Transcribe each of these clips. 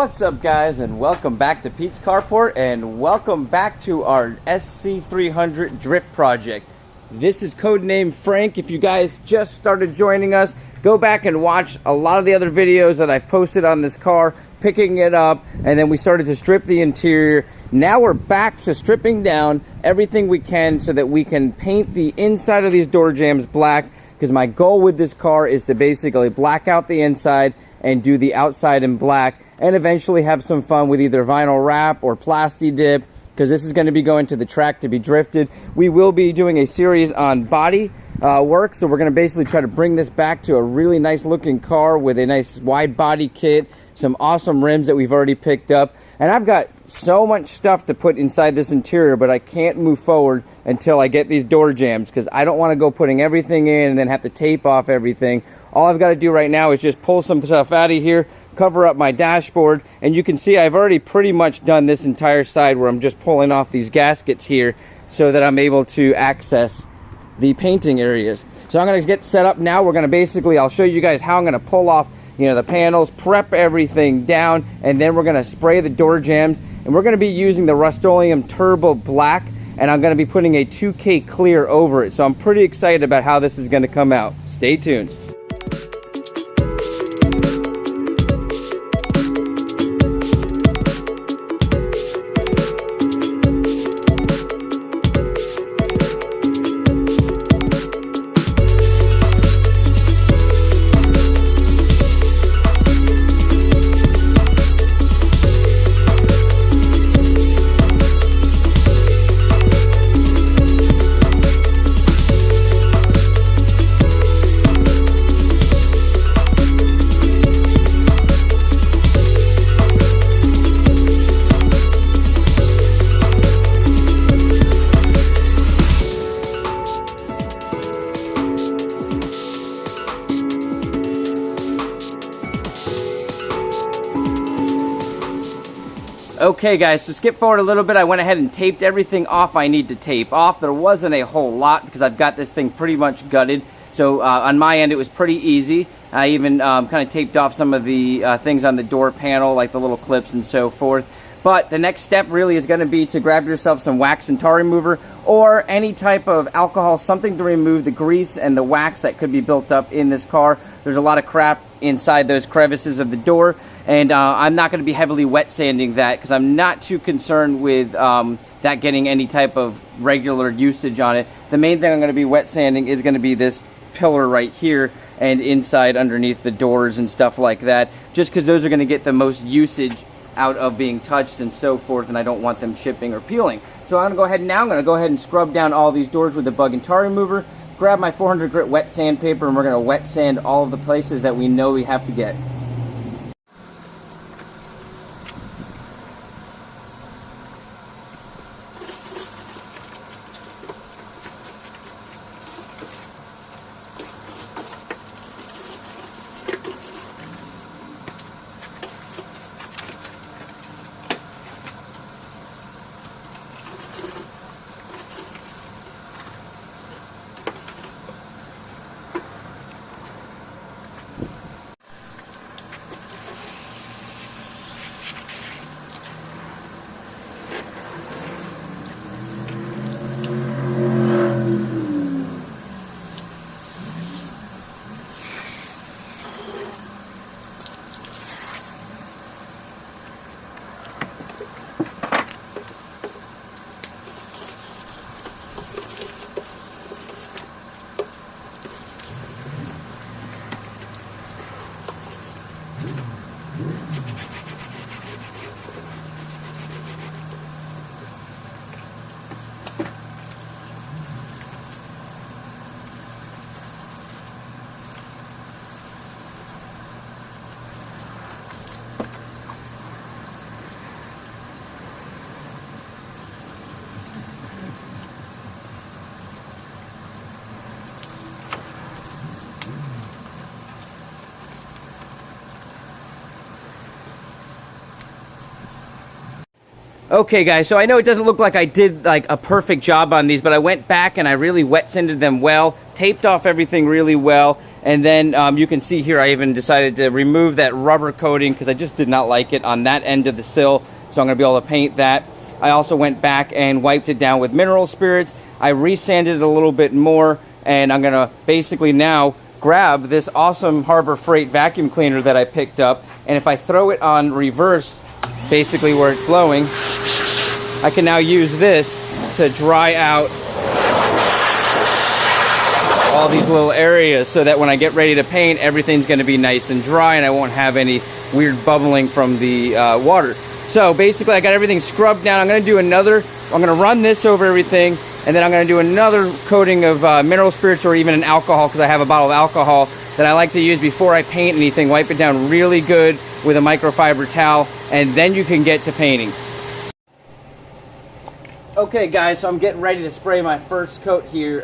What's up, guys, and welcome back to Pete's Carport, and welcome back to our sc300 drift project. This is codename Frank. If you guys just started joining us, go back and watch a lot of the other videos that I've posted on this car, picking it up, and then we started to strip the interior. Now we're back to stripping down everything we can so that we can paint the inside of these door jambs black, because my goal with this car is to basically black out the inside and do the outside in black, and eventually have some fun with either vinyl wrap or plasti dip, because this is going to be going to the track to be drifted. We will be doing a series on body work, so we're going to basically try to bring this back to a really nice looking car with a nice wide body kit, some awesome rims that we've already picked up. And I've got so much stuff to put inside this interior, but I can't move forward until I get these door jambs, because I don't want to go putting everything in and then have to tape off everything. All I've got to do right now is just pull some stuff out of here, cover up my dashboard, and you can see I've already pretty much done this entire side where I'm just pulling off these gaskets here so that I'm able to access the painting areas. So I'm going to get set up now. We're going to basically, I'll show you guys how I'm going to pull off, the panels, prep everything down, and then we're going to spray the door jambs, and we're going to be using the Rust-Oleum Turbo Black, and I'm going to be putting a 2K clear over it. So I'm pretty excited about how this is going to come out. Stay tuned. Okay guys, so skip forward a little bit. I went ahead and taped everything off I need to tape off. There wasn't a whole lot because I've got this thing pretty much gutted. So on my end it was pretty easy. I even kind of taped off some of the things on the door panel, like the little clips and so forth. But the next step really is going to be to grab yourself some wax and tar remover or any type of alcohol, something to remove the grease and the wax that could be built up in this car. There's a lot of crap inside those crevices of the door. And I'm not going to be heavily wet sanding that because I'm not too concerned with that getting any type of regular usage on it. The main thing I'm going to be wet sanding is going to be this pillar right here and inside underneath the doors and stuff like that, just because those are going to get the most usage out of being touched and so forth, and I don't want them chipping or peeling. So I'm going to go ahead now. I'm going to go ahead and scrub down all these doors with the bug and tar remover, grab my 400 grit wet sandpaper, and we're going to wet sand all of the places that we know we have to get. Okay guys, so I know it doesn't look like I did like a perfect job on these, but I went back and I really wet sanded them well, taped off everything really well, And then you can see here I even decided to remove that rubber coating because I just did not like it on that end of the sill. So I'm going to be able to paint that. I also went back and wiped it down with mineral spirits. I resanded it a little bit more, and I'm going to basically now grab this awesome Harbor Freight vacuum cleaner that I picked up, and if I throw it on reverse, basically where it's blowing, I can now use this to dry out all these little areas so that when I get ready to paint, everything's going to be nice and dry and I won't have any weird bubbling from the water. So basically I got everything scrubbed down. I'm going to do another, I'm going to run this over everything, and then I'm going to do another coating of mineral spirits or even an alcohol, because I have a bottle of alcohol that I like to use before I paint anything. Wipe it down really good with a microfiber towel, and then you can get to painting. Okay guys, so I'm getting ready to spray my first coat here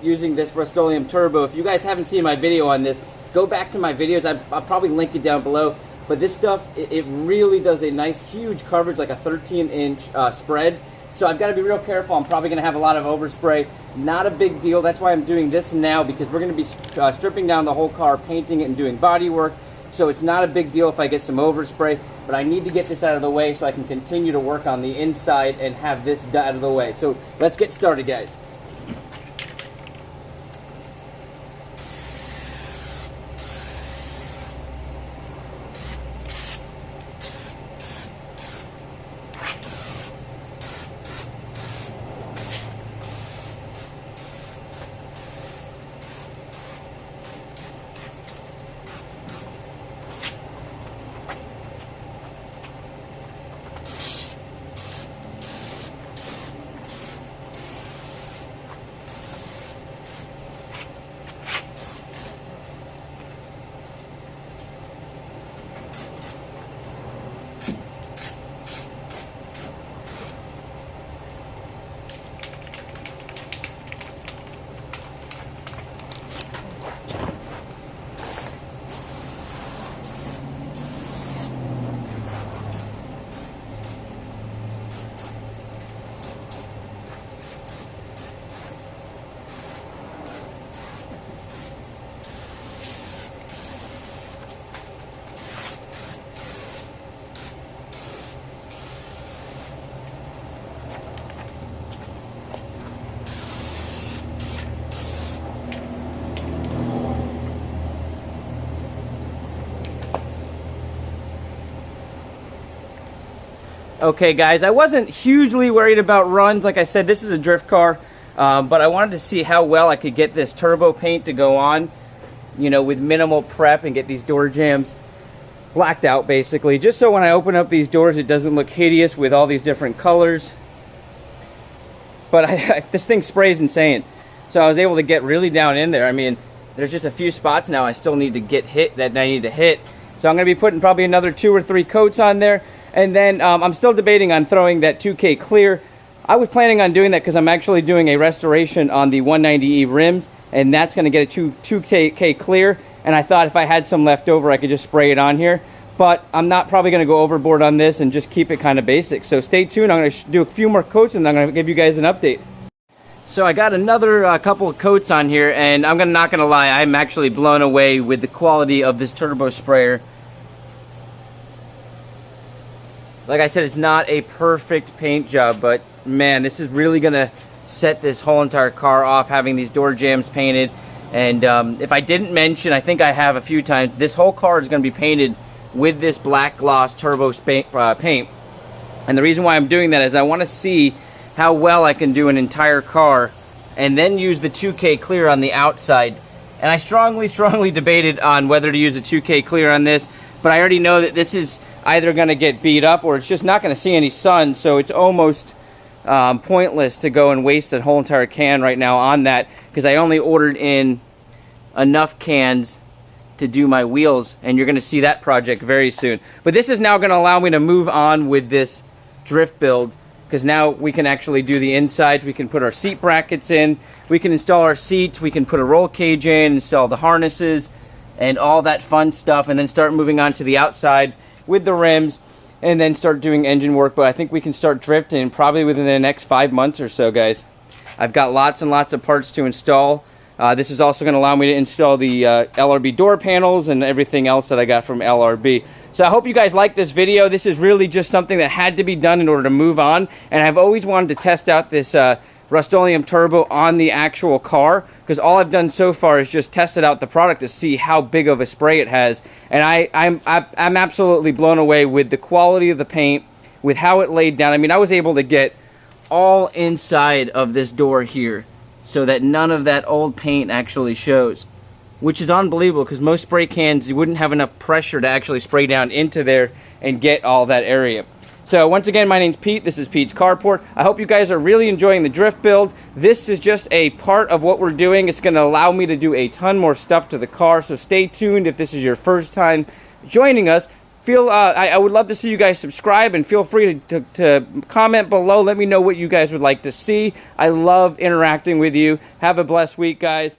using this Rust-Oleum Turbo. If you guys haven't seen my video on this, go back to my videos. I'll probably link it down below. But this stuff, it really does a nice huge coverage, like a 13-inch spread. So I've got to be real careful. I'm probably going to have a lot of overspray. Not a big deal. That's why I'm doing this now, because we're going to be stripping down the whole car, painting it, and doing body work. So it's not a big deal if I get some overspray, but I need to get this out of the way so I can continue to work on the inside and have this out of the way. So let's get started, guys. Okay guys, I wasn't hugely worried about runs. Like I said, this is a drift car, but I wanted to see how well I could get this turbo paint to go on, you know, with minimal prep, and get these door jambs blacked out basically, just so when I open up these doors it doesn't look hideous with all these different colors. But this thing sprays insane, so I was able to get really down in there. I mean, there's just a few spots now I still need to get hit, that I need to hit, so I'm going to be putting probably another 2 or 3 coats on there. And then I'm still debating on throwing that 2K clear. I was planning on doing that because I'm actually doing a restoration on the 190E rims, and that's going to get a 2K clear. And I thought if I had some left over, I could just spray it on here. But I'm not probably going to go overboard on this and just keep it kind of basic. So stay tuned. I'm going to do a few more coats, and I'm going to give you guys an update. So I got another couple of coats on here, and I'm not going to lie, I'm actually blown away with the quality of this turbo sprayer. Like I said, it's not a perfect paint job, but man, this is really going to set this whole entire car off, having these door jambs painted. And if I didn't mention, I think I have a few times, this whole car is going to be painted with this black gloss turbo paint. And the reason why I'm doing that is I want to see how well I can do an entire car and then use the 2K clear on the outside. And I strongly debated on whether to use a 2K clear on this, but I already know that this is either going to get beat up or it's just not going to see any sun, so it's almost pointless to go and waste a whole entire can right now on that, because I only ordered in enough cans to do my wheels, and you're going to see that project very soon. But this is now going to allow me to move on with this drift build, because now we can actually do the inside. We can put our seat brackets in, we can install our seats, we can put a roll cage in, install the harnesses and all that fun stuff, and then start moving on to the outside with the rims, and then start doing engine work. But I think we can start drifting probably within the next 5 months or so, guys. I've got lots and lots of parts to install. This is also going to allow me to install the LRB door panels and everything else that I got from LRB. So I hope you guys like this video. This is really just something that had to be done in order to move on. And I've always wanted to test out this Rust-Oleum turbo on the actual car, because all I've done so far is just tested out the product to see how big of a spray it has. And I'm absolutely blown away with the quality of the paint, with how it laid down. I mean, I was able to get all inside of this door here so that none of that old paint actually shows, which is unbelievable, because most spray cans, you wouldn't have enough pressure to actually spray down into there and get all that area. So once again, my name's Pete. This is Pete's Carport. I hope you guys are really enjoying the drift build. This is just a part of what we're doing. It's going to allow me to do a ton more stuff to the car, so stay tuned if this is your first time joining us. I would love to see you guys subscribe, and feel free to comment below. Let me know what you guys would like to see. I love interacting with you. Have a blessed week, guys.